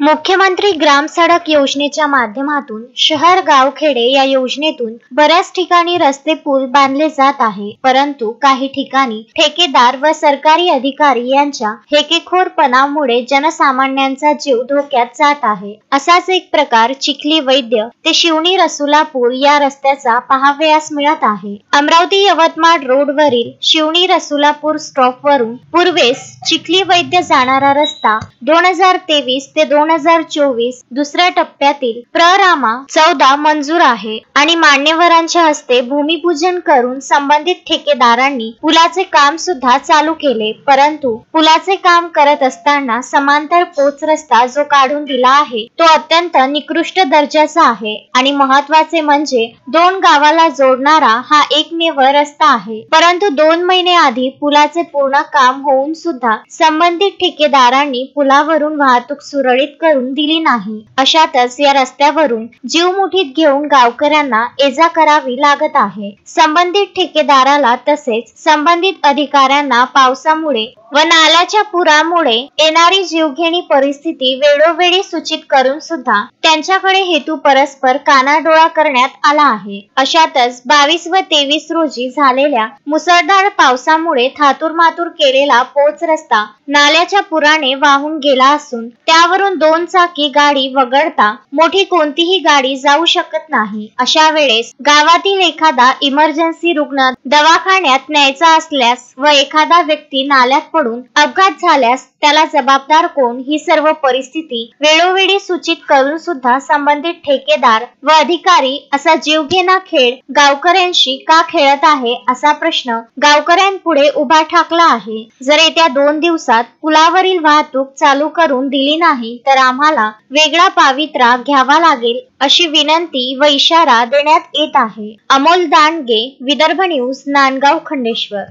मुख्यमंत्री ग्राम सडक योजनेच्या माध्यमातून शहर गावखेडे या योजनेतून बऱ्याच ठिकाणी रस्ते पूल बांधले जात आहे, परंतु काही ठिकाणी ठेकेदार व सरकारी अधिकारी यांच्या हेकेखोरपणामुळे जनसामान्यांचा जीव धोक्यात जात आहे। असाच एक प्रकार चिखली वैद्य ते शिवणी रसुलापूर या रस्त्याचा पाहावयास मिळत आहे। अमरावती यवतमाळ रोडवरील शिवणी रसुलापूर स्टॉप वरून पूर्वेस चिखली वैद्य जाणारा रस्ता 2023 ते 2024 दुसऱ्या टप्प्यातील प्ररामा 14 मंजूर आहे आणि मान्यवरांच्या हस्ते भूमिपूजन करून संबंधित ठेकेदारांनी पुलाचे काम सुद्धा चालू केले, परंतु पुलाचे काम करत असताना समांतर पोच रस्ता जो काढून दिला आहे तो अत्यंत निकृष्ट दर्जाचा आहे आणि महत्त्वाचे म्हणजे दोन गावाला जोडणारा हा एकमेव रस्ता आहे, परंतु 2 महिने आधी पुलाचे पूर्ण काम होऊन सुद्धा संबंधित ठेकेदारांनी पुलावरून वाहतूक सुरळीत करून दिली नाही। अशातच या रस्त्यावरून जीव मुठीत घेऊन गावकऱ्यांना ये-जा करावी लागत आहे। संबंधित ठेकेदाराला तसेच संबंधित अधिकाऱ्यांना पावसामुळे व नाल्याच्या पुरामुळे येणारी जीवघेणी परिस्थिती वेळोवेळी सूचित करून सुद्धा त्यांच्याकडे हेतू परस्पर कानाडोळा करण्यात आला आहे। अशातच 22 व 23 रोजी झालेल्या मुसळधार पावसामुळे थातूरमातूर केलेला पोच रस्ता नाल्याच्या पुराने वाहून गेला असून त्यावरून 2 चाकी गाडी वगळता मोठी कोणतीही गाडी जाऊ शकत नाही। अशा वेळेस गावातील एखादा इमर्जन्सी रुग्ण दवाखान्यात न्यायचा असल्यास व एखादा व्यक्ती नाल्यात पडून अपघात झाल्यास त्याला जबाबदार कोण, ही सर्व परिस्थिती वेळोवेळी सूचित करून सुद्धा संबंधित ठेकेदार व अधिकारी असा जीवघेणा खेळ गावकऱ्यांशी का खेळत आहे असा प्रश्न गावकऱ्यांपुढे उभा ठाकला आहे। जर येत्या 2 दिवसात पुलावरील वाहतूक चालू करून दिली नाही तर आम्हाला वेगळा पावित्रा घ्यावा लागेल अशी विनंती व इशारा देण्यात येत आहे। अमोल दांडगे, विदर्भ न्यूज, नांदगाव, खंडेश्वर।